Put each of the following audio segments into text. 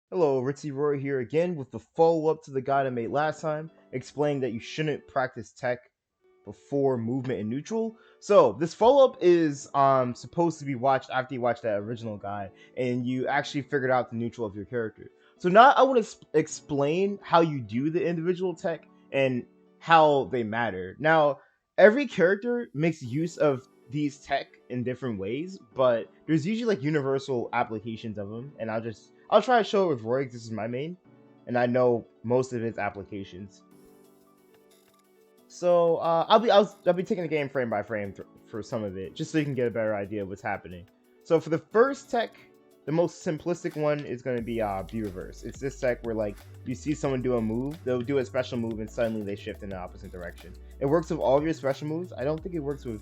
Hello, Ritzy Roy here again with the follow-up to the guide I made last time, explaining that you shouldn't practice tech before movement in neutral. So this follow-up is supposed to be watched after you watch that original guide and you actually figured out the neutral of your character. So now I want to explain how you do the individual tech and how they matter. Now, every character makes use of these tech in different ways, but there's usually like universal applications of them, and I'll try to show it with Roy because this is my main, and I know most of its applications. So I'll be taking the game frame by frame for some of it, just so you can get a better idea of what's happening. So for the first tech, the most simplistic one is going to be B reverse. It's this tech where like you see someone do a move, they'll do a special move, and suddenly they shift in the opposite direction. It works with all of your special moves. I don't think it works with.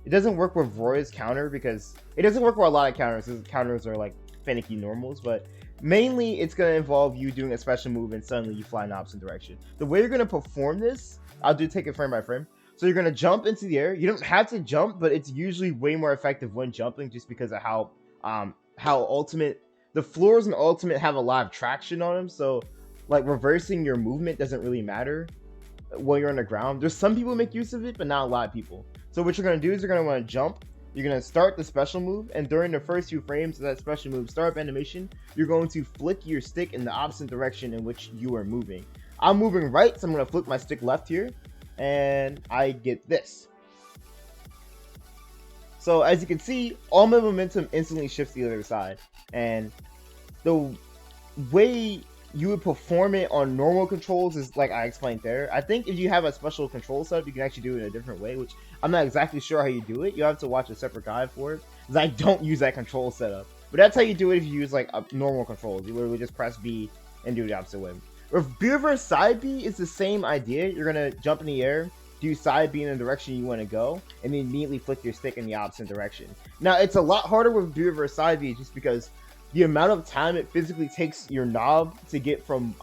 It doesn't work with Roy's counter because it doesn't work with a lot of counters. Because counters are like finicky normals, but mainly it's going to involve you doing a special move and suddenly you fly in the opposite direction. The way you're going to perform this, I'll take it frame by frame. So you're going to jump into the air. You don't have to jump, but it's usually way more effective when jumping just because of how ultimate the floors and ultimate have a lot of traction on them. So like reversing your movement doesn't really matter while you're on the ground. There's some people make use of it, but not a lot of people. So what you're going to do is you're going to want to jump. You're going to start the special move, and during the first few frames of that special move startup animation, you're going to flick your stick in the opposite direction in which you are moving. I'm moving right, so I'm going to flick my stick left here, and I get this. So as you can see, all my momentum instantly shifts to the other side, and the way you would perform it on normal controls is like I explained there. I think if you have a special control setup, you can actually do it in a different way, which I'm not exactly sure how you do it. You have to watch a separate guide for it, because I don't use that control setup. But that's how you do it if you use like a normal controls. You literally just press B and do it the opposite way. With B reverse side B, it's the same idea. You're gonna jump in the air, do side B in the direction you want to go, and then immediately flick your stick in the opposite direction. Now it's a lot harder with B reverse side B just because the amount of time it physically takes your knob to get from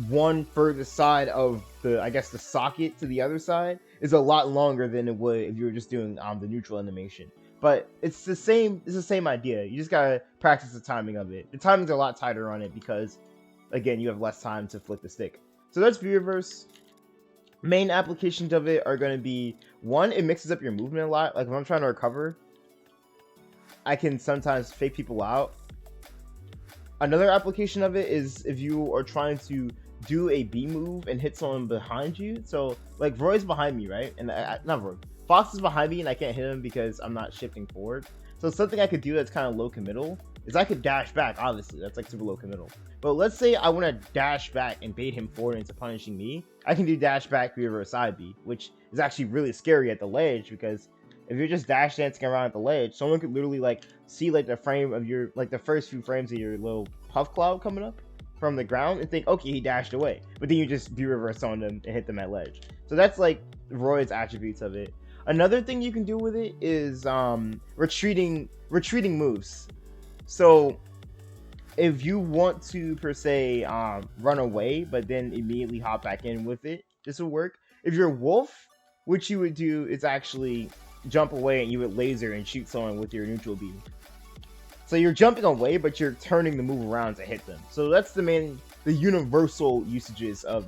one further side of the socket to the other side is a lot longer than it would if you were just doing the neutral animation. But it's the same idea. You just gotta practice the timing of it. The timing's a lot tighter on it because again you have less time to flick the stick. So that's view reverse. Main applications of it are going to be one, it mixes up your movement a lot. Like if I'm trying to recover, I can sometimes fake people out. Another application of it is if you are trying to do a B move and hit someone behind you. So like Roy's behind me, right? And not Roy. Fox is behind me and I can't hit him because I'm not shifting forward. So something I could do that's kind of low committal is I could dash back, obviously. That's like super low committal. But let's say I want to dash back and bait him forward into punishing me. I can do dash back B reverse side B, which is actually really scary at the ledge because if you're just dash dancing around at the ledge, someone could literally like see like the frame of your like the first few frames of your little puff cloud coming up from the ground and think, okay, he dashed away. But then you just B reverse on them and hit them at ledge. So that's like Roy's attributes of it. Another thing you can do with it is retreating moves. So if you want to per se run away but then immediately hop back in with it, this will work. If you're Wolf, what you would do is actually jump away and you would laser and shoot someone with your neutral beam. So you're jumping away, but you're turning the move around to hit them. So that's the universal usages of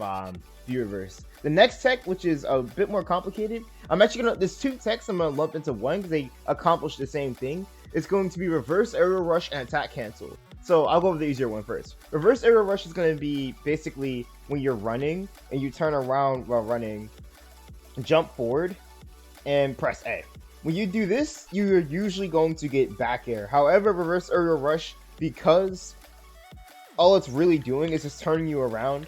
view reverse. The next tech, which is a bit more complicated, there's two techs I'm gonna lump into one because they accomplish the same thing. It's going to be reverse aerial rush and attack cancel. So I'll go with the easier one first. Reverse aerial rush is going to be basically when you're running and you turn around while running, jump forward, and press A. When you do this, you're usually going to get back air. However, reverse aerial rush, because all it's really doing is just turning you around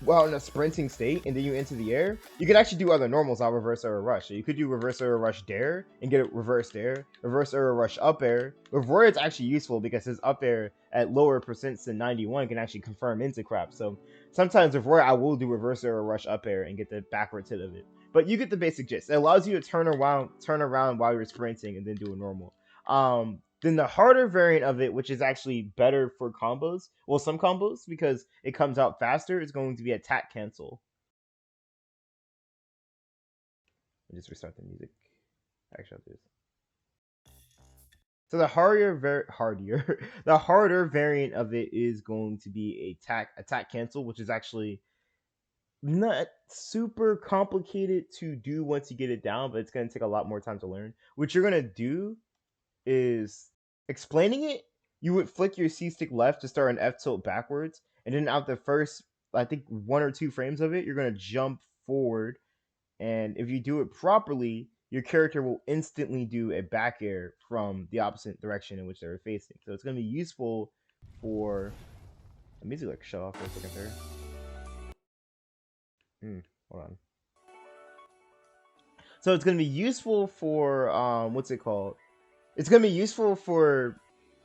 while in a sprinting state and then you into the air, you can actually do other normals on reverse aerial rush. So you could do reverse aerial rush dare and get it reverse dare, reverse aerial rush up air. With Roy, it's actually useful because his up air at lower percents than 91 can actually confirm into crap. So sometimes with Roy, I will do reverse aerial rush up air and get the backwards hit of it. But you get the basic gist. It allows you to turn around while you're sprinting and then do a normal. Then the harder variant of it, which is actually better for combos, well, some combos, because it comes out faster, is going to be attack cancel. Let me just restart the music. Actually, I'll do this. So the harder the harder variant of it is going to be attack cancel, which is actually not super complicated to do once you get it down, but it's going to take a lot more time to learn. What you're going to do is explaining it. You would flick your C stick left to start an F tilt backwards, and then out the first, I think, 1 or 2 frames of it, you're going to jump forward. And if you do it properly, your character will instantly do a back air from the opposite direction in which they were facing. So it's going to be useful for. The music like shut off for a second there. Hold on. So it's going to be useful for what's it called? It's going to be useful for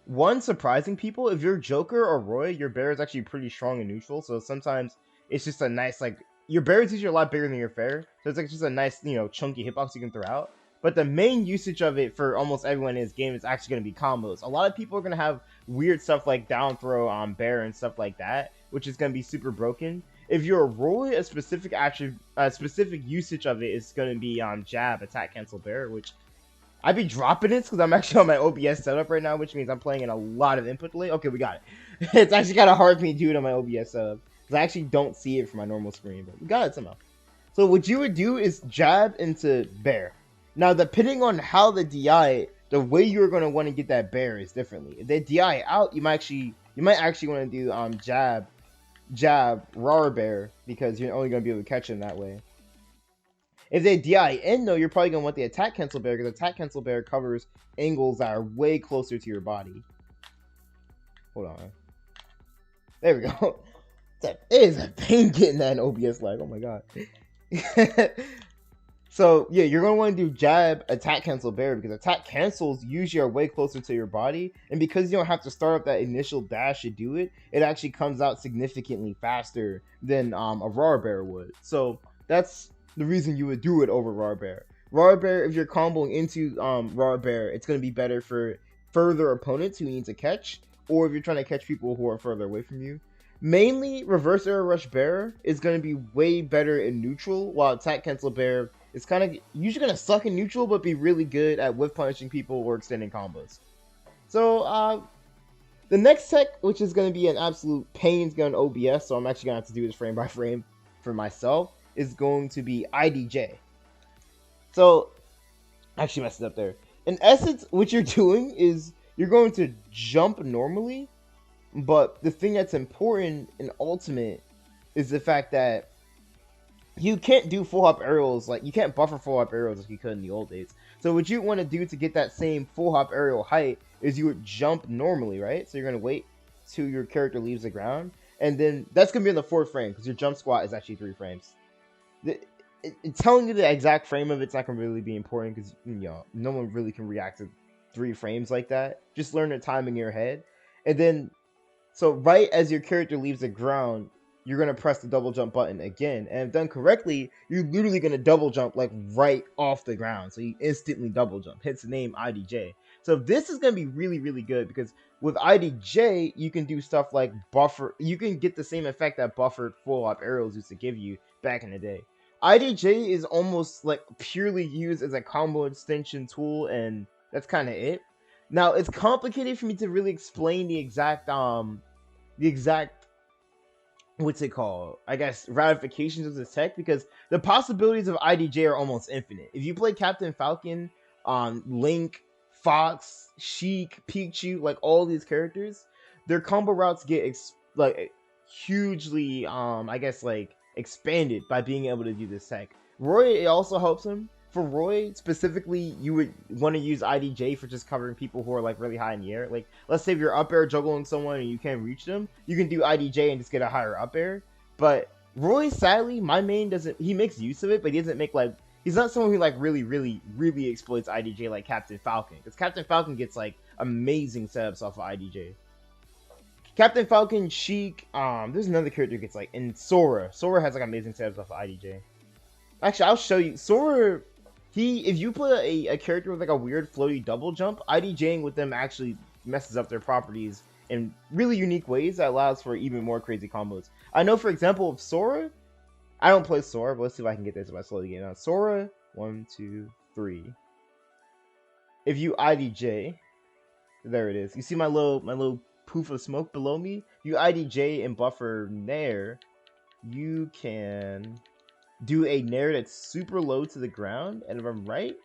one, surprising people. If you're Joker or Roy, your bear is actually pretty strong and neutral. So sometimes it's just a nice like your bear is usually a lot bigger than your fair. So it's like just a nice chunky hitbox you can throw out. But the main usage of it for almost everyone in this game is actually going to be combos. A lot of people are going to have weird stuff like down throw on bear and stuff like that, which is going to be super broken. If you're a Roy, a specific usage of it is going to be on jab, attack, cancel, bear, which I'd be dropping it because I'm actually on my OBS setup right now, which means I'm playing in a lot of input delay. Okay, we got it. It's actually kind of hard for me to do it on my OBS setup because I actually don't see it from my normal screen, but we got it somehow. So what you would do is jab into bear. Now, depending on how the DI, the way you're going to want to get that bear is differently. If they DI out, you might actually want to do jab, raw bear because you're only going to be able to catch him that way. If they DI in, though, you're probably going to want the attack cancel bear because attack cancel bear covers angles that are way closer to your body. Hold on. There we go. It is a pain getting that in OBS lag. Oh my god. So, yeah, you're going to want to do jab, attack cancel bear because attack cancels usually are way closer to your body. And because you don't have to start up that initial dash to do it, it actually comes out significantly faster than a raw bear would. So, that's the reason you would do it over raw bear. Raw bear, if you're comboing into raw bear, it's going to be better for further opponents who need to catch, or if you're trying to catch people who are further away from you. Mainly, reverse arrow rush bear is going to be way better in neutral, while attack cancel bear is kind of usually going to suck in neutral, but be really good at whiff punishing people or extending combos. So, the next tech, which is going to be an absolute pain to go in OBS, so I'm actually going to have to do this frame by frame for myself, is going to be IDJ. So, I actually messed it up there. In essence, what you're doing is you're going to jump normally, but the thing that's important in Ultimate is the fact that you can't do full hop aerials, like you can't buffer full hop aerials like you could in the old days. So what you want to do to get that same full hop aerial height is you would jump normally, right? So you're going to wait till your character leaves the ground, and then that's going to be in the 4th frame because your jump squat is actually 3 frames. Telling you the exact frame of it's not going to really be important because no one really can react to 3 frames like that. Just learn the timing in your head, and then so right as your character leaves the ground, you're going to press the double jump button again. And if done correctly, you're literally going to double jump like right off the ground. So you instantly double jump. Hence the name IDJ. So this is going to be really, really good because with IDJ, you can do stuff like buffer. You can get the same effect that buffered full hop arrows used to give you back in the day. IDJ is almost like purely used as a combo extension tool, and that's kind of it. Now, it's complicated for me to really explain the exact what's it called? I guess ramifications of this tech because the possibilities of IDJ are almost infinite. If you play Captain Falcon, Link, Fox, Sheik, Pikachu, like all these characters, their combo routes get hugely, I guess like expanded by being able to do this tech. Roy, it also helps him. For Roy, specifically, you would want to use IDJ for just covering people who are like really high in the air. Like, let's say if you're up air juggling someone and you can't reach them, you can do IDJ and just get a higher up air. But Roy, sadly, my main doesn't, he makes use of it, but he doesn't make like, he's not someone who like really exploits IDJ like Captain Falcon. Because Captain Falcon gets like amazing setups off of IDJ. Captain Falcon, Sheik, there's another character who gets like, and Sora. Sora has like amazing setups off of IDJ. Actually, I'll show you. Sora, if you put a character with like a weird floaty double jump, IDJing with them actually messes up their properties in really unique ways that allows for even more crazy combos. I know, for example, of Sora, I don't play Sora, but let's see if I can get this if I slowly get it out. Sora, 1, 2, 3. If you IDJ, There it is. You see my little poof of smoke below me? You IDJ and buffer nair, you can do a nair that's super low to the ground, and if I'm right,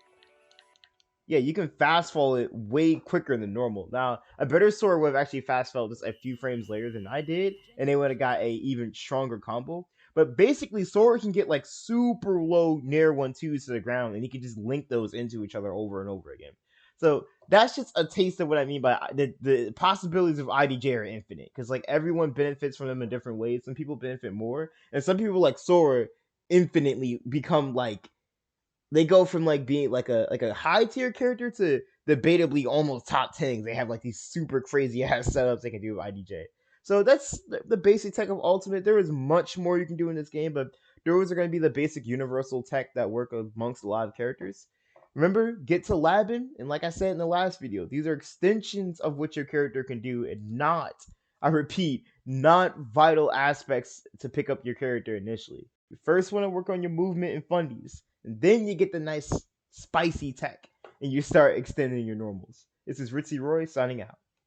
yeah, you can fast fall it way quicker than normal. Now, a better sword would have actually fast fell just a few frames later than I did, and they would have got a even stronger combo. But basically, sword can get like super low near 1-2s to the ground, and you can just link those into each other over and over again. So that's just a taste of what I mean by the possibilities of IDJ are infinite, because like everyone benefits from them in different ways. Some people benefit more, and some people like sword infinitely become like they go from like being like a high tier character to debatably almost top 10. They have like these super crazy ass setups they can do with IDJ. So that's the basic tech of Ultimate. There is much more you can do in this game, but those are going to be the basic universal tech that work amongst a lot of characters. Remember, get to labbing, and like I said in the last video, these are extensions of what your character can do, and not, I repeat, not vital aspects to pick up your character initially. You first want to work on your movement and fundies, and then you get the nice spicy tech, and you start extending your normals. This is Ritzy Roy signing out.